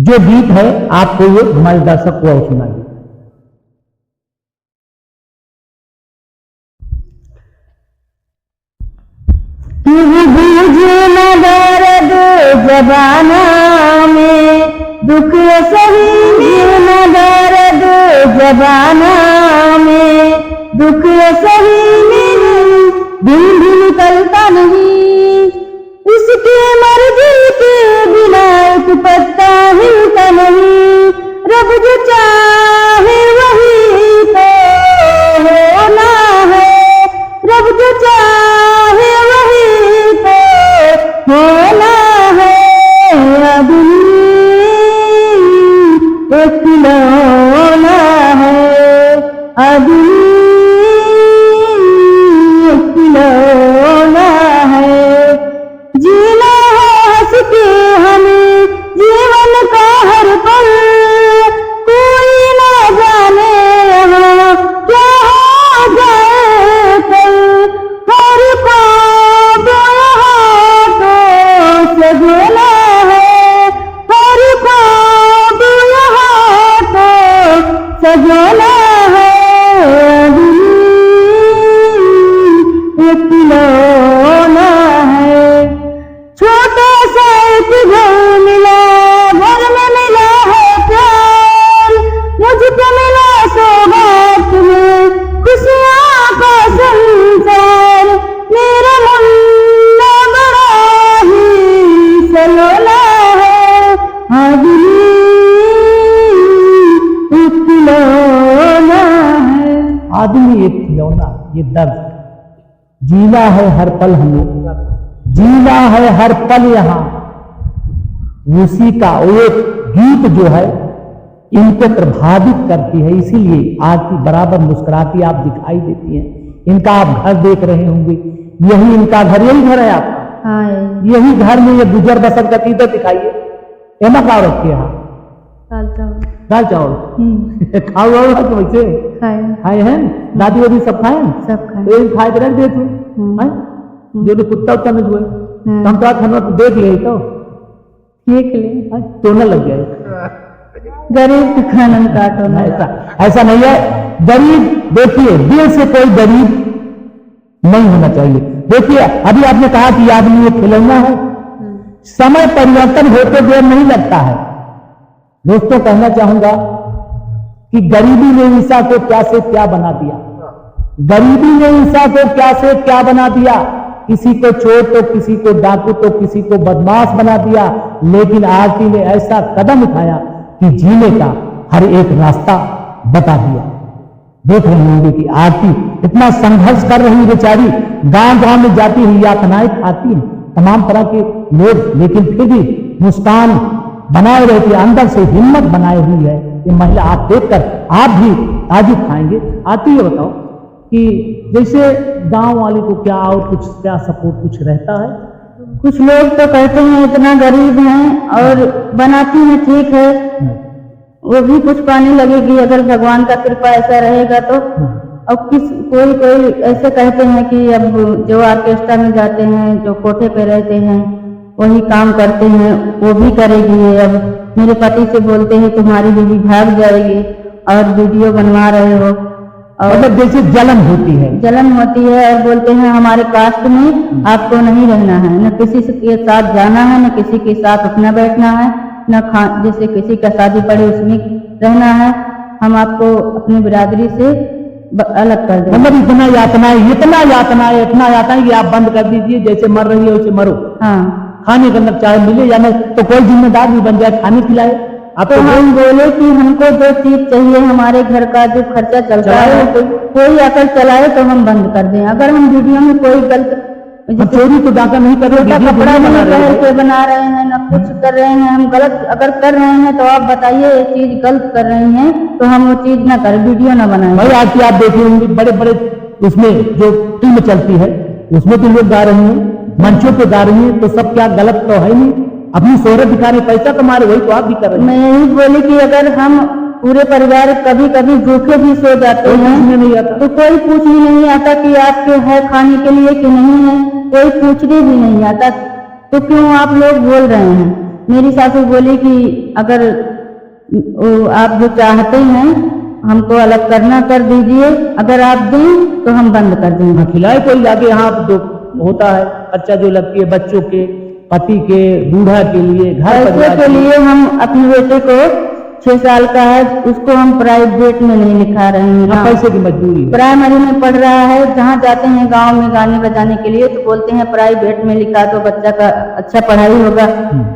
जो गीत है आपको ये हमारे दर्शक को सुनाइए। दर्द जबाना में दुख सही न दर्द जबाना में दुख सही दिन भी निकलता नहीं, उसकी मर्जी के बिना एक पत्ता हिलता नहीं। रब जो चाहे वही तो होना है, रब जो चाहे वही तो होना है। आदमी एक खिलौना है, आदमी एक खिलौना है। जीना है हंस के हमें जीवन का हर पल, कोई ना जाने यहाँ क्या हो जाए कल। हर ख्वाब यहाँ तो सजना है, हर ख्वाब यहाँ तो सजना है। एक खिलौना है, छोटा सा एक घर मिला, घर में मिला है प्यार, मुझको मिला सौगात में खुशियाँ का संसार। मेरा मुन्ना बड़ा ही सलोना है, आदमी एक खिलौना है। आदमी एक खिलौना, ये दर्द जीना है हर पल, हमें जीना है हर पल यहाँ। उसी का वो एक गीत जो है इनको प्रभावित करती है, इसीलिए आज की बराबर मुस्कुराती आप दिखाई देती हैं। इनका आप घर देख रहे होंगे, यही इनका घर, यही घर है आपका। हाँ, यही घर में ये गुजर बसर का चीज दिखाइए। एमा का रखे यहाँ दाल चावल, दाल चावल खाओ तो वैसे खाए हैं, दादी वादी सब खाए सब खाए, तो खाए रख दे तू जो तो कुत्ता उत्ता में हुए हम तो खाना तो देख ले तो देख ले तो न लग जाए। गरीब के खाना में काटो ना, ऐसा नहीं है। गरीब देखिए, दिल से कोई गरीब नहीं होना चाहिए। देखिए अभी आपने कहा कि आदमी ये खिलौना है, समय परिवर्तन होते देर नहीं लगता है। दोस्तों कहना चाहूंगा कि गरीबी ने ईसा को क्या से क्या बना दिया, गरीबी ने ईसा को क्या से क्या बना दिया। किसी को चोर तो किसी को डाकू तो किसी को बदमाश बना दिया, लेकिन आरती ने ऐसा कदम उठाया कि जीने का हर एक रास्ता बता दिया। देख रहे होंगे कि आरती इतना संघर्ष कर रही बेचारी, गांव गांव में जाती हुई यातनाएं खाती तमाम तरह के लोग, लेकिन फिर भी मुस्कान बनाए रहती है, अंदर से हिम्मत बनाए हुई है। ये महिला आप देखकर आप भी ताजुब खाएंगे। आती है बताओ कि जैसे गांव वाले को क्या और कुछ क्या सपोर्ट कुछ रहता है। कुछ लोग तो कहते हैं इतना गरीब हैं और बनाती है ठीक है, वो भी कुछ पाने लगेगी अगर भगवान का कृपा ऐसा रहेगा तो। अब कोई ऐसे कहते हैं कि अब जो ऑर्केस्ट्रा में जाते हैं, जो कोठे पे रहते हैं, वही काम करते हैं, वो भी करेगी। अब मेरे पति से बोलते हैं तुम्हारी बीवी भाग जाएगी और वीडियो बनवा रहे हो, और मतलब जैसे जलन होती है और बोलते हैं हमारे कास्ट में आपको नहीं रहना है, न किसी के साथ जाना है, न किसी के साथ उठना बैठना है, न जैसे किसी का शादी पड़े उसमें रहना है, हम आपको अपनी बिरादरी से अलग कर दें। मतलब इतना यातना है कि आप बंद कर दीजिए, जैसे मर रही है वैसे मरो। हाँ, खाने के अंदर चाय मिले या न तो कोई जिम्मेदार भी बन जाए, खाने खिलाए। अब तो हम बोले कि हमको जो चीज चाहिए, हमारे घर का जो खर्चा चलता है कोई आकर चलाए तो हम बंद कर दें। अगर हम वीडियो में कोई गलत चोरी तो डाका नहीं कर रहे, कपड़ा नहीं पहन के बना रहे हैं, न कुछ कर रहे हैं, हम गलत अगर कर रहे हैं तो आप बताइए ये चीज गलत कर रही हैं तो हम वो चीज ना करें, वीडियो ना बनाएं। भाई आज की आप देखे होंगे बड़े बड़े उसमें जो फिल्म चलती है उसमें तो लोग गा रहे हैं, मंचों पे गा रही हैं, तो सब क्या गलत तो है नहीं, अपनी शोहरत दिखाने पैसा कमा रहे, वही तो आप भी कर रहे हैं। मैं यही बोली कि अगर हम पूरे परिवार कभी कभी भूखे भी सो जाते हैं नहीं आता तो कोई पूछने नहीं आता कि आपके है खाने के लिए कि नहीं है, कोई पूछने भी नहीं आता, तो क्यों आप लोग बोल रहे हैं। मेरी सासू बोली कि अगर आप जो चाहते हैं हमको अलग करना कर दीजिए, अगर आप दें तो हम बंद कर देंगे। खिलाए कोई जाके, यहाँ जो होता है खर्चा जो लगती है बच्चों के, पति के, बूढ़ा के लिए, घर पैसे के लिए हम अपने बेटे को 6 साल का है, उसको हम प्राइवेट में नहीं लिखा रहे हैं ना, पैसे की मजबूरी है। प्राइमरी में पढ़ रहा है। जहाँ जाते हैं गांव में गाने बजाने के लिए तो बोलते हैं प्राइवेट में लिखा तो बच्चा का अच्छा पढ़ाई होगा,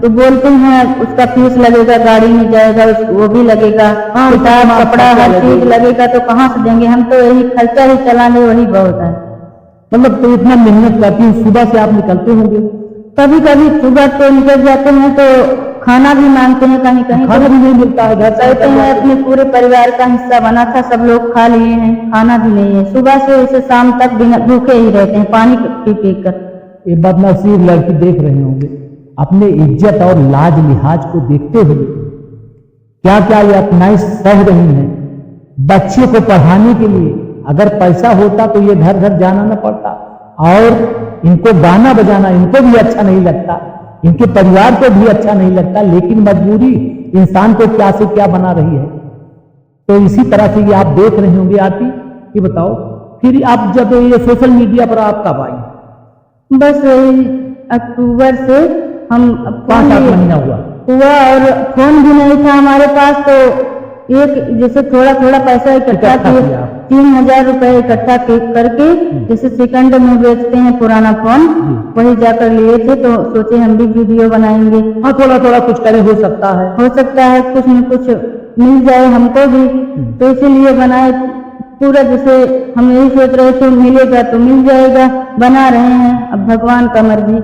तो बोलते हैं उसका फीस लगेगा, गाड़ी में जाएगा वो भी लगेगा, किताब कपड़ा हर चीज लगेगा, तो कहाँ से देंगे? हम तो यही खर्चा ही चलाने वही बहुत है। मतलब तो इतना मेहनत करती है, सुबह से आप निकलते होंगे? कभी कभी सुबह तो निकल जाते हैं तो खाना भी मांगते हैं, कहीं कहीं खाना भी नहीं मिलता है, घर से कहते हैं अपने पूरे परिवार का हिस्सा बना था, सब लोग खा लिए हैं, खाना भी नहीं है। सुबह से शाम तक बिना भूखे ही रहते हैं, पानी पी कर। ये बदनसीब लड़की देख रहे होंगे, अपने इज्जत और लाज लिहाज को देखते हुए क्या क्या ये अपनाई सह रही हैं बच्चे को पढ़ाने के लिए। अगर पैसा होता तो ये घर घर जाना न पड़ता, और इनको गाना बजाना इनको भी अच्छा नहीं लगता, इनके परिवार को भी अच्छा नहीं लगता, लेकिन मजबूरी इंसान को क्या से क्या बना रही है। तो इसी तरह से ये आप देख रहे होंगे। आती ये बताओ, फिर आप जब ये सोशल मीडिया पर आप कब आई? बस अक्टूबर से हम 5-8 महीना हुआ, और फोन भी नहीं था हमारे पास, तो एक जैसे थोड़ा थोड़ा पैसा इकट्ठा किए, 3000 रुपए इकट्ठा करके जैसे सेकंड में बेचते हैं पुराना फोन, वही जाकर लिए थे। तो सोचे हम भी वीडियो बनाएंगे। हाँ, थोड़ा थोड़ा कुछ करे, हो सकता है कुछ न कुछ मिल जाए हमको भी, तो इसीलिए बनाए। पूरा जैसे हम यही सोच रहे थे मिलेगा तो मिल जाएगा, बना रहे हैं, अब भगवान का मर्जी।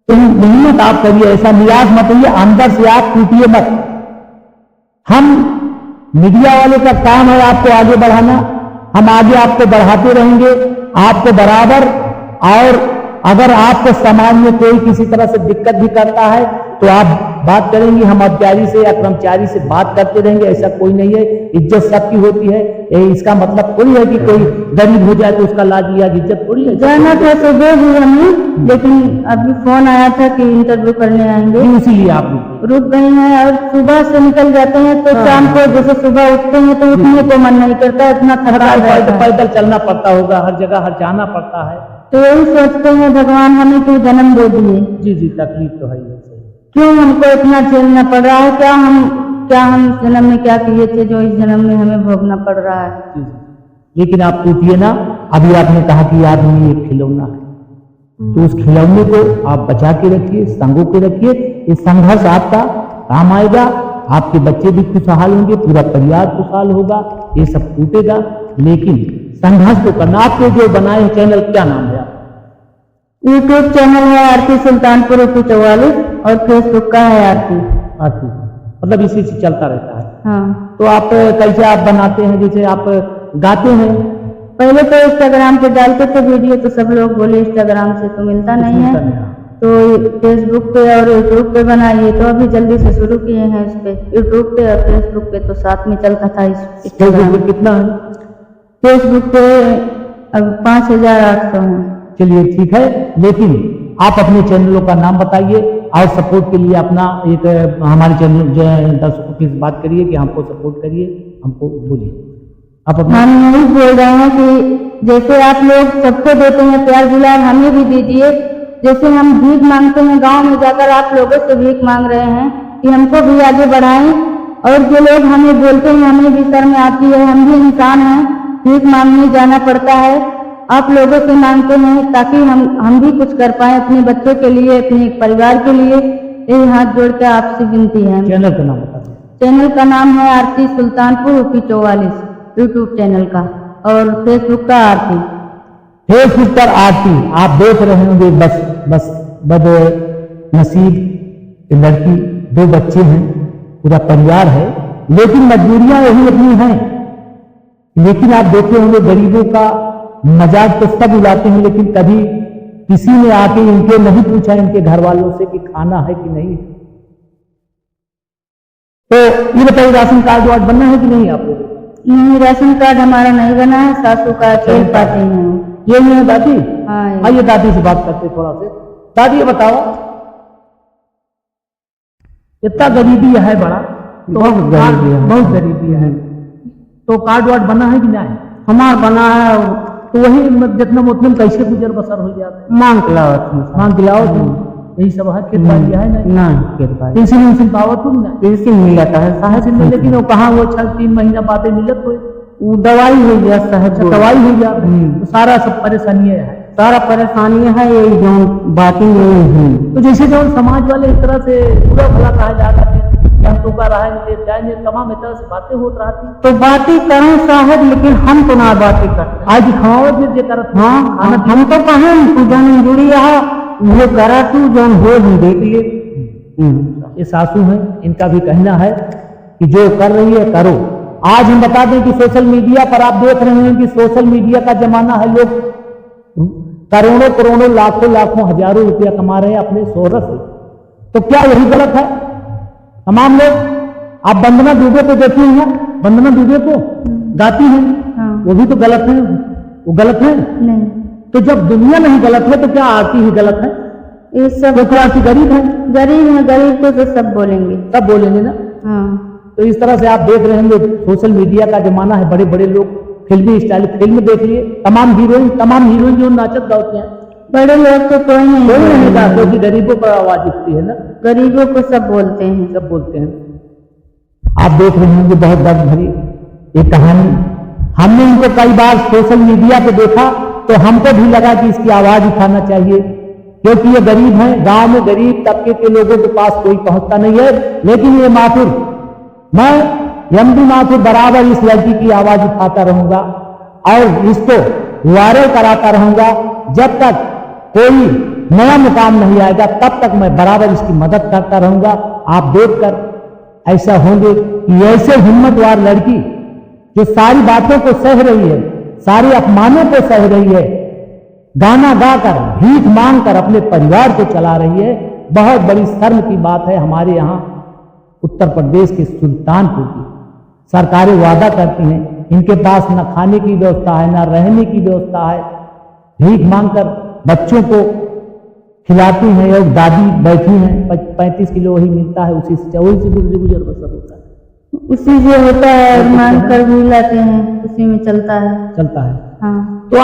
तो मेहनत आप करिए, ऐसा निराश मत होइए, अंदर से आप टूटिए मत। हम मीडिया वाले का काम है आपको आगे बढ़ाना, हम आगे आपको बढ़ाते रहेंगे, आपको बराबर। और अगर आपको समाज में कोई किसी तरह से दिक्कत भी करता है तो आप बात करेंगे, हम अधिकारी से या कर्मचारी से बात करते रहेंगे, ऐसा कोई नहीं है। इज्जत सबकी होती है, इसका मतलब थोड़ी है कि कोई गरीब हो जाए तो उसका लाज या इज्जत थोड़ी है। जाना था सुबह भी हमें, लेकिन अभी फोन आया था कि इंटरव्यू करने आएंगे, इसीलिए आप रुक गए हैं। और सुबह से निकल जाते हैं तो शाम को जैसे सुबह उठते हैं तो उठने को मन नहीं करता, इतना थका रहता है। पैदल चलना पड़ता होगा, हर जगह हर जाना पड़ता है, तो यही सोचते हैं भगवान हमें क्यों जन्म दे दिए। जी तकलीफ तो है, क्यों हमको इतना झेलना पड़ रहा है, क्या हम जन्म में क्या किए थे जो इस जन्म में हमें भोगना पड़ रहा है। लेकिन आप टूटिए ना। अभी आपने कहा कि आदमी एक खिलौना है, तो उस खिलौने को आप बचा के रखिए, संगो के रखिए। ये संघर्ष आपका काम आएगा, आपके बच्चे भी खुशहाल होंगे, पूरा परिवार खुशहाल होगा, ये सब टूटेगा। लेकिन संघर्ष तो करना। आपके जो बनाए हैं चैनल, क्या नाम है? यूट्यूब चैनल है आरती सुल्तानपुर OP 44, और फेसबुक का है आरती। मतलब इसी से चलता रहता है। हाँ। तो आप कैसे आप बनाते हैं? जैसे आप गाते हैं, पहले तो इंस्टाग्राम पे डालते थे वीडियो, तो सब लोग बोले इंस्टाग्राम से तो मिलता नहीं है, तो फेसबुक पे और यूट्यूब पे बनाइए। तो अभी जल्दी से शुरू किए हैं इस पे, यूट्यूब पे और फेसबुक पे तो साथ में चलता था। फेसबुक पे कितना है? फेसबुक पे अब 5800 है। चलिए ठीक है, लेकिन आप अपने चैनलों का नाम बताइए और सपोर्ट के लिए अपना एक हमारे चैनल दर्शकों की बात करिए कि हमको सपोर्ट करिए, हमको बोलिए आप अपना। हम यही बोल रहे हैं कि जैसे आप लोग सबको देते हैं प्यार दुलार, हमें भी दीजिए। जैसे हम भीख मांगते हैं गांव में जाकर, आप लोगों से भीख मांग रहे हैं कि हमको भी आगे बढ़ाएं। और जो लोग हमें बोलते हैं हमें भी शर्म आती है, हम भी इंसान हैं, भीख मांगने जाना पड़ता है। आप लोगों से मांगते हैं ताकि हम भी कुछ कर पाए अपने बच्चों के लिए, अपने परिवार के लिए। यही हाथ जोड़ के आपसे विनती है। चैनल का नाम बताइए। चैनल का नाम है आरती सुल्तानपुर OP 44 यूट्यूब चैनल का, और फेसबुक का आरती। फेसबुक पर आरती आप देख रहे होंगे। बस बद नसीब लड़की, 2 बच्चे हैं, पूरा परिवार है, लेकिन मजबूरियां वही अपनी हैं। लेकिन आप देखे होंगे गरीबों का मजाक तो सब उड़ाते हैं, लेकिन कभी किसी ने आके इनके नहीं पूछा इनके घर वालों से कि खाना है कि नहीं। तो ये बताइए, राशन कार्ड वार्ड बनना है कि नहीं आप लोगों? नहीं, राशन कार्ड हमारा नहीं बना है, सासू का अकेले पाते हैं। ये नहीं है दादी? हाँ। आइए दादी से बात करते थोड़ा से। दादी ये बताओ, इतना गरीबी है बड़ा, तो बहुत गरीबी है। बहुत गरीबी है। तो कार्ड वार्ड बना है कि नहीं? हमार बना है, तो वही जितना उतने में कैसे गुजर बसर हो जाते? मांग खिलावत में। मांग खिलाओ यही सब है, खेत बाड़ी है नहीं? नहीं कृपा पेंशन वेंशन पावत हो ना? पेंशन मिलता है साहब, लेकिन वो कहाँ, वो 3 महीना बाद मिलत हो, वो दवाई हो गया साहब, दवाई हो जाती, तो सारा सब परेशानी है, सारा परेशानी है यही जो बाकी यही है। तो जैसे जो समाज वाले इस तरह से पूरा भला कहा जाता है कि हम तो का रहा है जाएंगे, तमाम इस तरह से बातें होत रही, तो बातें करें साहब, लेकिन हम तो ना बातें करते। आज खाओ फिर ये करत। हाँ, हम तो कहें तू जौन जुड़ी रहा वो करा, तू जौन हो हम देख लिए। ये सासू हैं, इनका भी कहना है कि जो कर रही है करो। आज हम बता दें कि सोशल मीडिया पर आप देख रहे हैं कि सोशल मीडिया का जमाना है, लोग करोड़ों करोड़ों लाखों लाखों हजारों रुपया कमा रहे हैं अपने शोहरत से, तो क्या यही गलत है? तमाम लोग, आप वंदना दुबे को देखिए हैं, वंदना दुबे को गाती हैं, वो भी तो गलत है, वो गलत है नहीं। तो जब दुनिया नहीं गलत है तो क्या आरती ही गलत है? ये सब तो क्या आरती गरीब है? गरीब है, गरीब को तो सब बोलेंगे, सब बोलेंगे ना। हाँ। तो इस तरह से आप देख रहे हैं सोशल मीडिया का जमाना है, बड़े बड़े लोग फिल्मी स्टाइल, फिल्म देख लिए, तमाम हीरोइन जो नाचत गाती हैं, बड़े लोग तो कोई नहीं गा, क्योंकि गरीबों पर आवाज उठती है ना, गरीबों को सब बोलते हैं, सब बोलते हैं। आप देख रहे हैं कि बहुत दर्द भरी ये कहानी, हमने इनको कई बार सोशल मीडिया पे देखा तो हमको भी लगा कि इसकी आवाज उठाना चाहिए, क्योंकि ये गरीब हैं, गांव में गरीब तबके के लोगों के पास कोई पहुंचता नहीं है। लेकिन ये माथुर, मैं एमडी माथुर बराबर इस लड़की की आवाज उठाता रहूंगा और इसको वायरल कराता रहूंगा, जब तक कोई नया मुकाम नहीं आएगा तब तक मैं बराबर इसकी मदद करता रहूंगा। आप देखकर ऐसा होंगे कि ऐसे हिम्मतवार लड़की जो सारी बातों को सह रही है, सारे अपमानों को सह रही है, गाना गाकर भीख मांगकर अपने परिवार को चला रही है, बहुत बड़ी शर्म की बात है। हमारे यहाँ उत्तर प्रदेश के सुल्तानपुर की सरकारें वादा करती हैं, इनके पास न खाने की व्यवस्था है, न रहने की व्यवस्था है, भीख मांगकर बच्चों को खिलाती हैं। और दादी बैठी हैं, 35 किलो वही मिलता है, उसी से गुजर बसर होता है, उसी से होता है, मांग कर भी लाते हैं, उसी में चलता है। हाँ। तो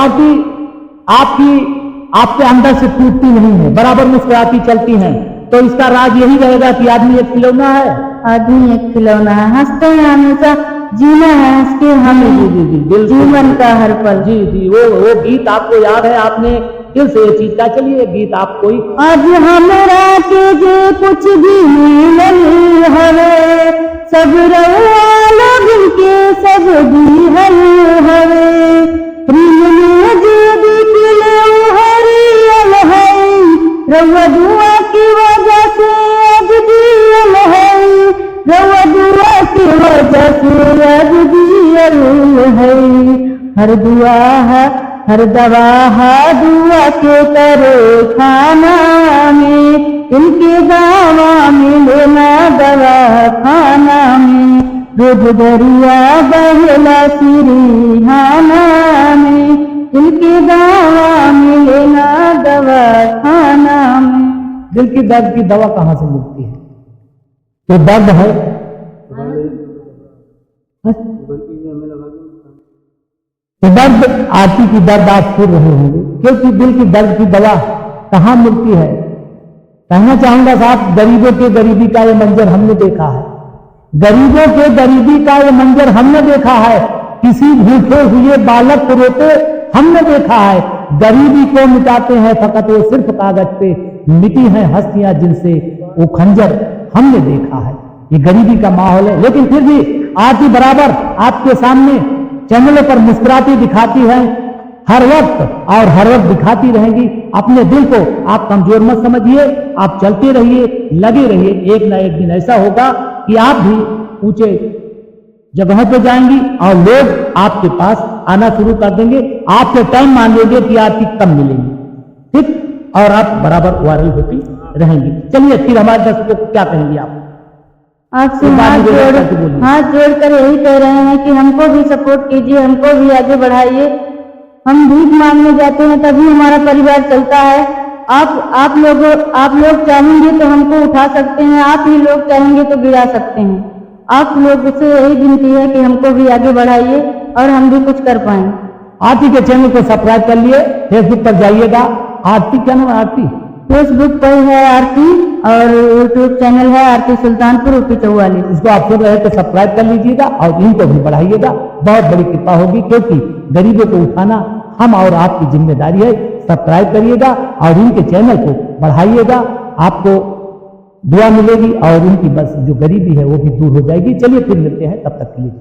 आपके अंदर से टूटती नहीं है, बराबर मुस्कुराती चलती हैं, तो इसका राज यही रहेगा कि आदमी एक खिलौना है, आदमी एक खिलौना है, हंसते हैं हमेशा, जीना है हंस के हमें, जी, जीवन का हर पल। जी, वो गीत आपको याद है, आपने दिल से ये चीज का, चलिए गीत आप कोई। आज हमरा के जे कुछ भी मिलल हवे, सब रउआ लोगन के सब दिहल हवे, प्रिय में जे दिखले हरियल है, रउआ दुआ की वजह से आज दियल है, रउआ दुआ की वजह से आज दियल है। हर दुआ है, हर दवा है, दुआ के करो खाना में, इनके दावा मिले ना दवा खाना में, रोज दरिया बहला सिरिहाना में, इनके दावा मिले ना दवा खाना में। दिल की दर्द की दवा कहाँ से मिलती है? तो दर्द है, तो दर्द आती की दर्द आप फिर रहे होंगे, क्योंकि दिल की दर्द की दवा कहाँ मिलती है? कहना चाहूंगा साहब, गरीबों के गरीबी का ये मंजर हमने देखा है, गरीबों के गरीबी का ये मंजर हमने देखा है, किसी भूखे हुए बालक को रोते हमने देखा है, गरीबी को मिटाते हैं फकत वो सिर्फ कागज पे, मिटी हैं हस्तियां जिनसे वो खंजर हमने देखा है। ये गरीबी का माहौल है, लेकिन फिर भी आरती बराबर आपके सामने चैनलों पर मुस्कुराती दिखाती है हर वक्त, और हर वक्त दिखाती रहेंगी। अपने दिल को आप कमजोर मत समझिए, आप चलते रहिए, लगे रहिए, एक ना एक दिन ऐसा होगा कि आप भी ऊंचे जगहों पे जाएंगी और लोग आपके पास आना शुरू कर देंगे, आपसे टाइम मान लेंगे कि आरती कम मिलेंगी, ठीक, और आप बराबर वायरल होती रहेंगी। चलिए फिर हमारे दर्शकों को क्या कहेंगे आप? आपसे हाथ जोड़कर यही कह रहे हैं कि हमको भी सपोर्ट कीजिए, हमको भी आगे बढ़ाइए। हम भीख मांगने जाते हैं तभी हमारा परिवार चलता है, आप लोग चाहेंगे तो हमको उठा सकते हैं, आप ही लोग चाहेंगे तो गिरा सकते हैं। आप लोग से यही विनती है कि हमको भी आगे बढ़ाइए और हम भी कुछ कर पाएं। आरती के चैनल को सब्सक्राइब कर लिए, फेसबुक पर जाइएगा, आरती क्या नाम है आरती? फेसबुक पर है आरती और यूट्यूब चैनल है आरती सुल्तानपुर यूपी 44। इसको आप सुन रहे हैं तो सब्सक्राइब कर लीजिएगा और इनको भी बढ़ाइएगा, बहुत बड़ी कृपा होगी, क्योंकि गरीबों को उठाना हम और आपकी जिम्मेदारी है। सब्सक्राइब करिएगा और इनके चैनल को बढ़ाइएगा, आपको दुआ मिलेगी और उनकी बस जो गरीबी है वो भी दूर हो जाएगी। चलिए फिर मिलते हैं, तब तक के लिए।